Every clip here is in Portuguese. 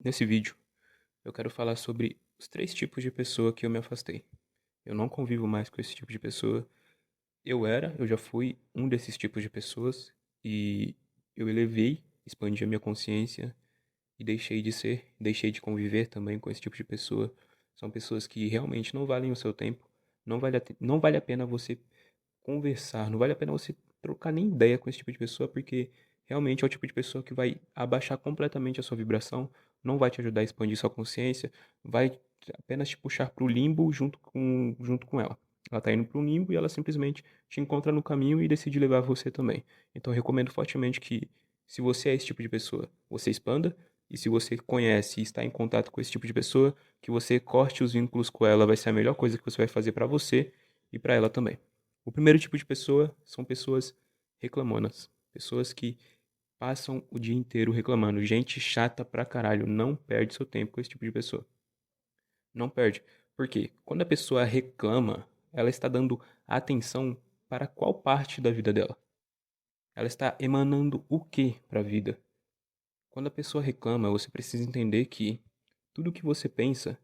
Nesse vídeo, eu quero falar sobre os 3 tipos de pessoa que eu me afastei. Eu não convivo mais com esse tipo de pessoa. Eu já fui um desses tipos de pessoas e eu elevei, expandi a minha consciência e deixei de conviver também com esse tipo de pessoa. São pessoas que realmente não valem o seu tempo. Não vale a pena você conversar, não vale a pena você trocar nem ideia com esse tipo de pessoa, porque realmente é o tipo de pessoa que vai abaixar completamente a sua vibração, não vai te ajudar a expandir sua consciência, vai apenas te puxar para o limbo junto com ela. Ela está indo para o limbo e ela simplesmente te encontra no caminho e decide levar você também. Então eu recomendo fortemente que, se você é esse tipo de pessoa, você expanda, e se você conhece e está em contato com esse tipo de pessoa, que você corte os vínculos com ela, vai ser a melhor coisa que você vai fazer para você e para ela também. O primeiro tipo de pessoa são pessoas reclamonas. Pessoas que passam o dia inteiro reclamando. Gente chata pra caralho. Não perde seu tempo com esse tipo de pessoa. Não perde. Por quê? Quando a pessoa reclama, ela está dando atenção para qual parte da vida dela? Ela está emanando o que para a vida? Quando a pessoa reclama, você precisa entender que tudo que você pensa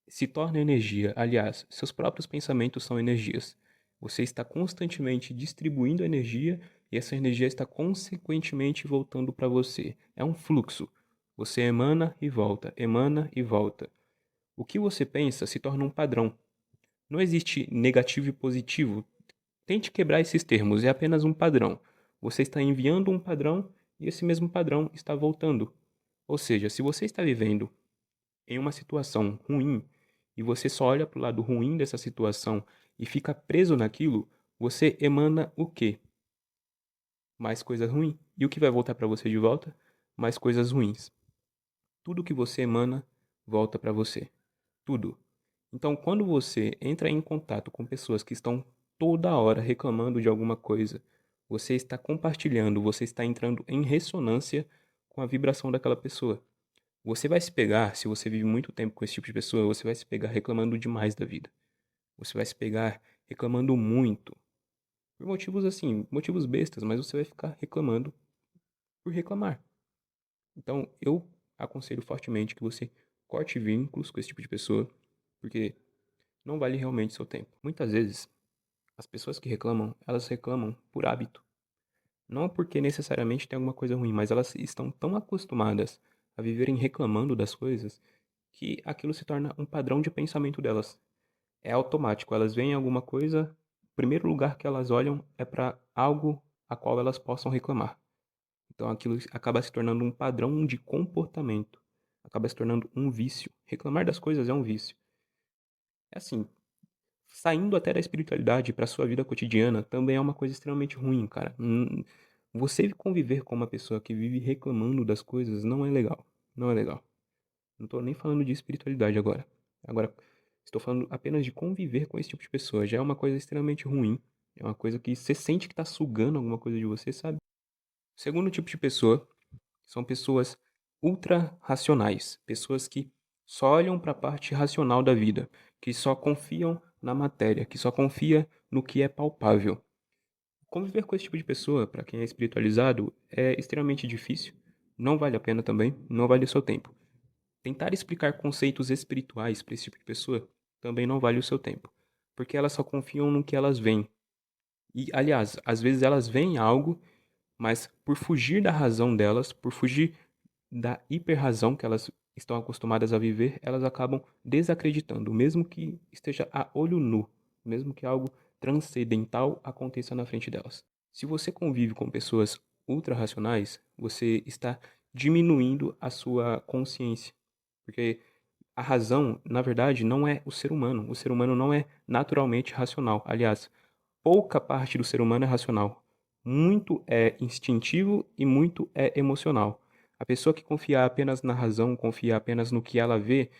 se torna energia. Aliás, seus próprios pensamentos são energias. Você está constantemente distribuindo energia e essa energia está consequentemente voltando para você. É um fluxo. Você emana e volta, emana e volta. O que você pensa se torna um padrão. Não existe negativo e positivo. Tente quebrar esses termos, é apenas um padrão. Você está enviando um padrão e esse mesmo padrão está voltando. Ou seja, se você está vivendo em uma situação ruim e você só olha para o lado ruim dessa situação e fica preso naquilo, você emana o quê? Mais coisas ruins. E o que vai voltar para você de volta? Mais coisas ruins. Tudo que você emana volta para você. Tudo. Então, quando você entra em contato com pessoas que estão toda hora reclamando de alguma coisa, você está compartilhando, você está entrando em ressonância com a vibração daquela pessoa. Você vai se pegar, se você vive muito tempo com esse tipo de pessoa, você vai se pegar reclamando demais da vida. Você vai se pegar reclamando muito. Por motivos assim, motivos bestas, mas você vai ficar reclamando por reclamar. Então, eu aconselho fortemente que você corte vínculos com esse tipo de pessoa, porque não vale realmente seu tempo. Muitas vezes, as pessoas que reclamam, elas reclamam por hábito. Não porque necessariamente tem alguma coisa ruim, mas elas estão tão acostumadas a viverem reclamando das coisas que aquilo se torna um padrão de pensamento delas. É automático, elas veem alguma coisa, o primeiro lugar que elas olham é para algo a qual elas possam reclamar. Então aquilo acaba se tornando um padrão de comportamento, acaba se tornando um vício. Reclamar das coisas é um vício. É assim, saindo até da espiritualidade para sua vida cotidiana também é uma coisa extremamente ruim, cara. Você conviver com uma pessoa que vive reclamando das coisas não é legal. Não é legal. Não tô nem falando de espiritualidade agora. Agora, estou falando apenas de conviver com esse tipo de pessoa. Já é uma coisa extremamente ruim. É uma coisa que você sente que tá sugando alguma coisa de você, sabe? O segundo tipo de pessoa são pessoas ultra racionais. Pessoas que só olham para a parte racional da vida. Que só confiam na matéria. Que só confia no que é palpável. Conviver com esse tipo de pessoa, para quem é espiritualizado, é extremamente difícil. Não vale a pena também. Não vale o seu tempo. Tentar explicar conceitos espirituais para esse tipo de pessoa também não vale o seu tempo, porque elas só confiam no que elas veem. E, aliás, às vezes elas veem algo, mas por fugir da razão delas, por fugir da hiperrazão que elas estão acostumadas a viver, elas acabam desacreditando, mesmo que esteja a olho nu, mesmo que algo transcendental aconteça na frente delas. Se você convive com pessoas ultra racionais, você está diminuindo a sua consciência, porque a razão, na verdade, não é o ser humano. O ser humano não é naturalmente racional. Aliás, pouca parte do ser humano é racional. Muito é instintivo e muito é emocional. A pessoa que confia apenas na razão, confia apenas no que ela vê,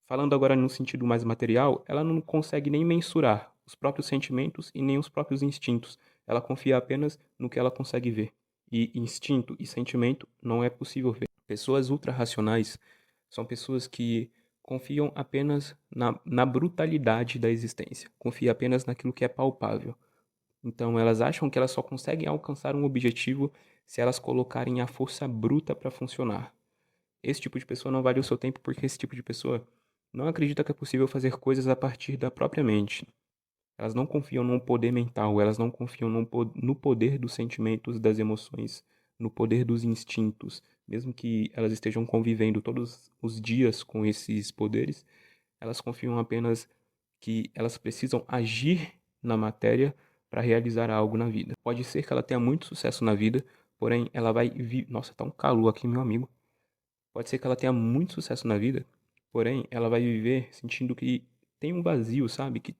falando agora no sentido mais material, ela não consegue nem mensurar os próprios sentimentos e nem os próprios instintos. Ela confia apenas no que ela consegue ver. E instinto e sentimento não é possível ver. Pessoas ultra-racionais são pessoas que confiam apenas na brutalidade da existência. Confiam apenas naquilo que é palpável. Então elas acham que elas só conseguem alcançar um objetivo se elas colocarem a força bruta para funcionar. esse tipo de pessoa não vale o seu tempo porque esse tipo de pessoa não acredita que é possível fazer coisas a partir da própria mente. Elas não confiam no poder mental, elas não confiam no poder dos sentimentos, das emoções, no poder dos instintos. Mesmo que elas estejam convivendo todos os dias com esses poderes, elas confiam apenas que elas precisam agir na matéria para realizar algo na vida. Pode ser que ela tenha muito sucesso na vida, porém ela vai Nossa, tá um calor aqui, meu amigo. Pode ser que ela tenha muito sucesso na vida, porém ela vai viver sentindo que tem um vazio, sabe? Que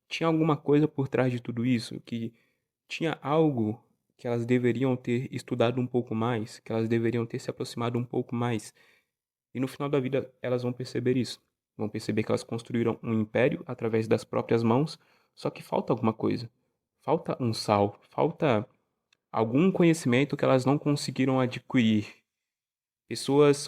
tinha alguma coisa por trás de tudo isso, que tinha algo que elas deveriam ter estudado um pouco mais, que elas deveriam ter se aproximado um pouco mais. E no final da vida elas vão perceber isso. Vão perceber que elas construíram um império através das próprias mãos, só que falta alguma coisa. Falta um sal, falta algum conhecimento que elas não conseguiram adquirir.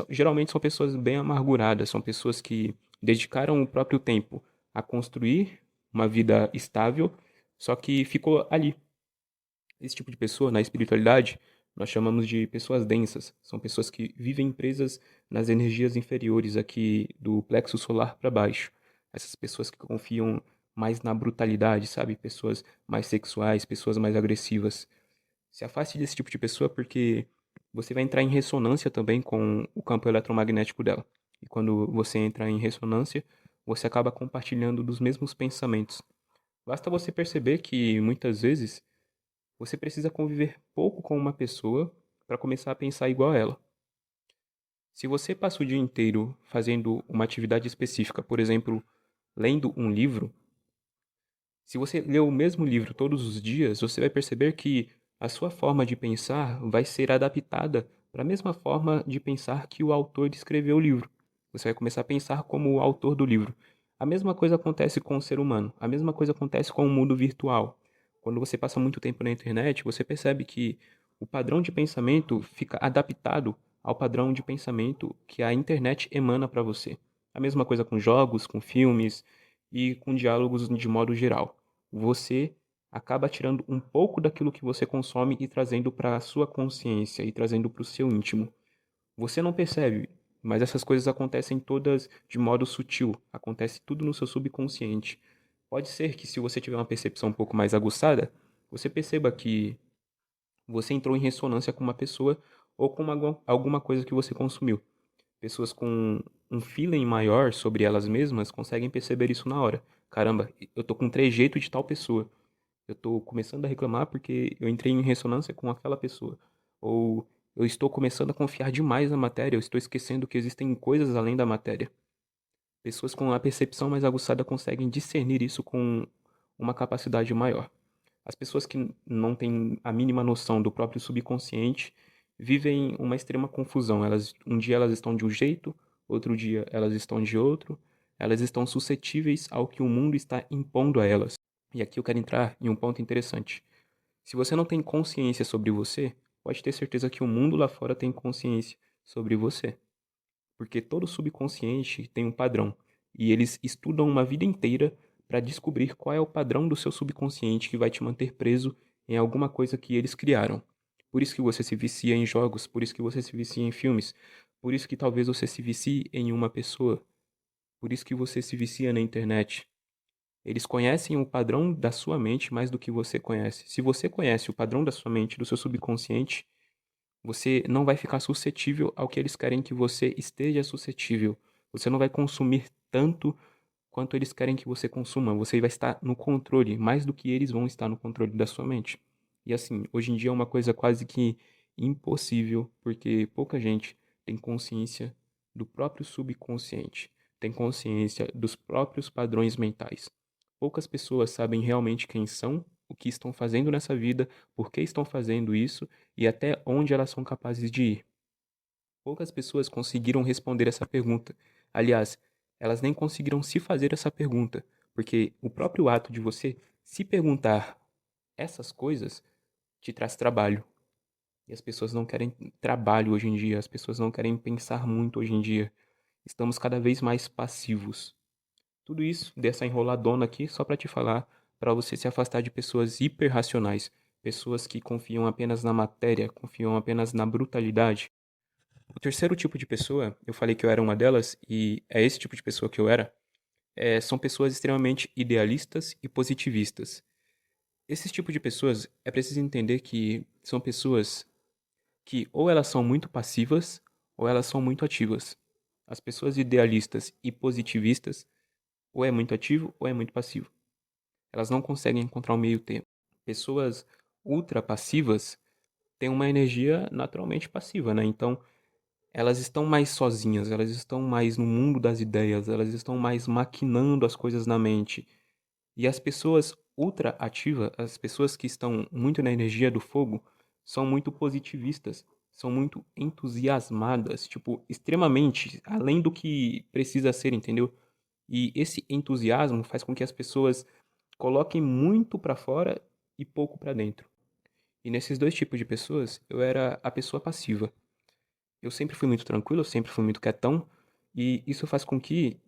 Geralmente são pessoas bem amarguradas, são pessoas que dedicaram o próprio tempo a construir uma vida estável, só que ficou ali. Esse tipo de pessoa, na espiritualidade, nós chamamos de pessoas densas. São pessoas que vivem presas nas energias inferiores aqui do plexo solar para baixo. Essas pessoas que confiam mais na brutalidade, sabe? Pessoas mais sexuais, pessoas mais agressivas. Se afaste desse tipo de pessoa porque você vai entrar em ressonância também com o campo eletromagnético dela. E quando você entra em ressonância, você acaba compartilhando dos mesmos pensamentos. Basta você perceber que muitas vezes você precisa conviver pouco com uma pessoa para começar a pensar igual a ela. Se você passa o dia inteiro fazendo uma atividade específica, por exemplo, lendo um livro, se você ler o mesmo livro todos os dias, você vai perceber que a sua forma de pensar vai ser adaptada para a mesma forma de pensar que o autor escreveu o livro. Você vai começar a pensar como o autor do livro. A mesma coisa acontece com o ser humano, a mesma coisa acontece com o mundo virtual. Quando você passa muito tempo na internet, você percebe que o padrão de pensamento fica adaptado ao padrão de pensamento que a internet emana para você. A mesma coisa com jogos, com filmes e com diálogos de modo geral. Você acaba tirando um pouco daquilo que você consome e trazendo para a sua consciência e trazendo para o seu íntimo. Você não percebe, mas essas coisas acontecem todas de modo sutil, acontece tudo no seu subconsciente. Pode ser que se você tiver uma percepção um pouco mais aguçada, você perceba que você entrou em ressonância com uma pessoa ou com alguma coisa que você consumiu. Pessoas com um feeling maior sobre elas mesmas conseguem perceber isso na hora. Caramba, eu tô com um trejeito de tal pessoa. Eu tô começando a reclamar porque eu entrei em ressonância com aquela pessoa. Ou eu estou começando a confiar demais na matéria, eu estou esquecendo que existem coisas além da matéria. Pessoas com a percepção mais aguçada conseguem discernir isso com uma capacidade maior. As pessoas que não têm a mínima noção do próprio subconsciente vivem uma extrema confusão. Um dia elas estão de um jeito, outro dia elas estão de outro. Elas estão suscetíveis ao que o mundo está impondo a elas. E aqui eu quero entrar em um ponto interessante. Se você não tem consciência sobre você, pode ter certeza que o mundo lá fora tem consciência sobre você. Porque todo subconsciente tem um padrão. E eles estudam uma vida inteira para descobrir qual é o padrão do seu subconsciente que vai te manter preso em alguma coisa que eles criaram. Por isso que você se vicia em jogos, por isso que você se vicia em filmes, por isso que talvez você se vicie em uma pessoa, por isso que você se vicia na internet. Eles conhecem o padrão da sua mente mais do que você conhece. Se você conhece o padrão da sua mente, do seu subconsciente, você não vai ficar suscetível ao que eles querem que você esteja suscetível. Você não vai consumir tanto quanto eles querem que você consuma. Você vai estar no controle, mais do que eles vão estar no controle da sua mente. E assim, hoje em dia é uma coisa quase que impossível, porque pouca gente tem consciência do próprio subconsciente, tem consciência dos próprios padrões mentais. Poucas pessoas sabem realmente quem são, o que estão fazendo nessa vida, por que estão fazendo isso e até onde elas são capazes de ir. Poucas pessoas conseguiram responder essa pergunta. Aliás, elas nem conseguiram se fazer essa pergunta, porque o próprio ato de você se perguntar essas coisas te traz trabalho. E as pessoas não querem trabalho hoje em dia, as pessoas não querem pensar muito hoje em dia. Estamos cada vez mais passivos. Tudo isso dessa enroladona aqui só para te falar, para você se afastar de pessoas hiperracionais, pessoas que confiam apenas na matéria, confiam apenas na brutalidade. O terceiro tipo de pessoa, eu falei que eu era uma delas, e é esse tipo de pessoa que eu era, são pessoas extremamente idealistas e positivistas. Esses tipos de pessoas, é preciso entender que são pessoas que ou elas são muito passivas ou elas são muito ativas. As pessoas idealistas e positivistas ou é muito ativo ou é muito passivo. Elas não conseguem encontrar um meio termo. Pessoas ultra passivas têm uma energia naturalmente passiva, né? Então, elas estão mais sozinhas, elas estão mais no mundo das ideias, elas estão mais maquinando as coisas na mente. E as pessoas ultra ativas, as pessoas que estão muito na energia do fogo, são muito positivistas, são muito entusiasmadas, tipo, extremamente além do que precisa ser, entendeu? E esse entusiasmo faz com que as pessoas coloquem muito pra fora e pouco pra dentro. E nesses dois tipos de pessoas, eu era a pessoa passiva. Eu sempre fui muito tranquilo, eu sempre fui muito quietão, e isso faz com que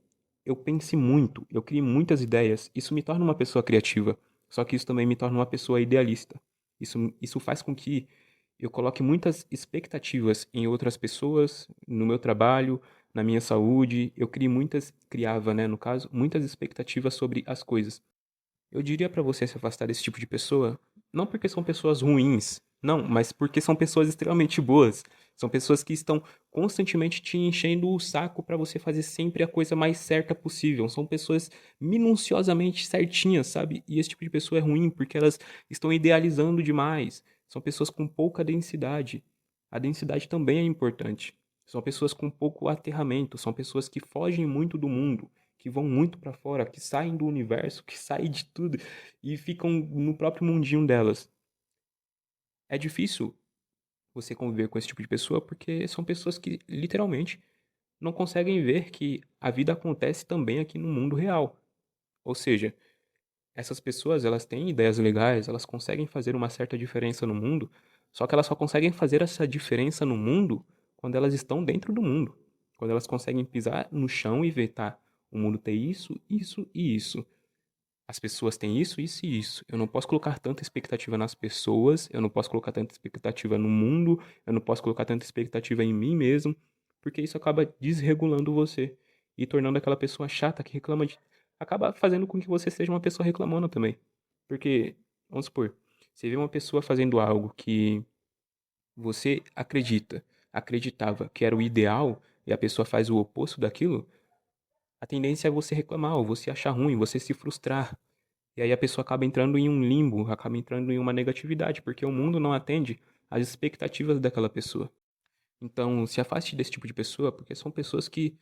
eu pense muito, eu crie muitas ideias. Isso me torna uma pessoa criativa, só que isso também me torna uma pessoa idealista. Isso faz com que eu coloque muitas expectativas em outras pessoas, no meu trabalho, na minha saúde. Eu criava, né, no caso, muitas expectativas sobre as coisas. Eu diria pra você se afastar desse tipo de pessoa, não porque são pessoas ruins, não, mas porque são pessoas extremamente boas. São pessoas que estão constantemente te enchendo o saco pra você fazer sempre a coisa mais certa possível. São pessoas minuciosamente certinhas, sabe? E esse tipo de pessoa é ruim porque elas estão idealizando demais. São pessoas com pouca densidade. A densidade também é importante. São pessoas com pouco aterramento, são pessoas que fogem muito do mundo, que vão muito pra fora, que saem do universo, que saem de tudo e ficam no próprio mundinho delas. É difícil você conviver com esse tipo de pessoa porque são pessoas que literalmente não conseguem ver que a vida acontece também aqui no mundo real. Ou seja, essas pessoas, elas têm ideias legais, elas conseguem fazer uma certa diferença no mundo, só que elas só conseguem fazer essa diferença no mundo quando elas estão dentro do mundo. Quando elas conseguem pisar no chão e ver, tá, o mundo tem isso, isso e isso. As pessoas têm isso, isso e isso. Eu não posso colocar tanta expectativa nas pessoas, eu não posso colocar tanta expectativa no mundo, eu não posso colocar tanta expectativa em mim mesmo, porque isso acaba desregulando você e tornando aquela pessoa chata que reclama de. Acaba fazendo com que você seja uma pessoa reclamona também. Porque, vamos supor, você vê uma pessoa fazendo algo que você acreditava que era o ideal, e a pessoa faz o oposto daquilo, a tendência é você reclamar, ou você achar ruim, você se frustrar. E aí a pessoa acaba entrando em um limbo, acaba entrando em uma negatividade, porque o mundo não atende às expectativas daquela pessoa. Então, se afaste desse tipo de pessoa, porque são pessoas que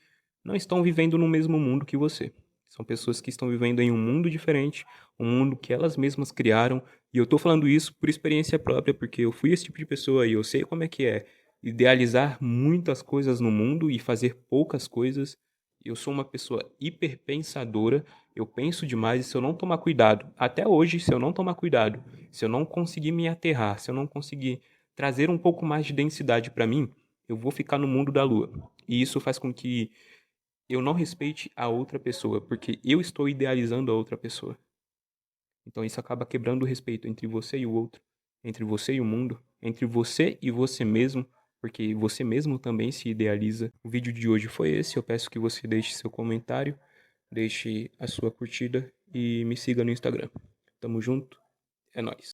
não estão vivendo no mesmo mundo que você. São pessoas que estão vivendo em um mundo diferente, um mundo que elas mesmas criaram. E eu tô falando isso por experiência própria, porque eu fui esse tipo de pessoa e eu sei como é que é idealizar muitas coisas no mundo e fazer poucas coisas. Eu sou uma pessoa hiperpensadora, eu penso demais e se eu não tomar cuidado, até hoje, se eu não tomar cuidado, se eu não conseguir me aterrar, se eu não conseguir trazer um pouco mais de densidade para mim, eu vou ficar no mundo da lua. E isso faz com que eu não respeite a outra pessoa, porque eu estou idealizando a outra pessoa. Então isso acaba quebrando o respeito entre você e o outro, entre você e o mundo, entre você e você mesmo, porque você mesmo também se idealiza. O vídeo de hoje foi esse. Eu peço que você deixe seu comentário, deixe a sua curtida e me siga no Instagram. Tamo junto, é nóis.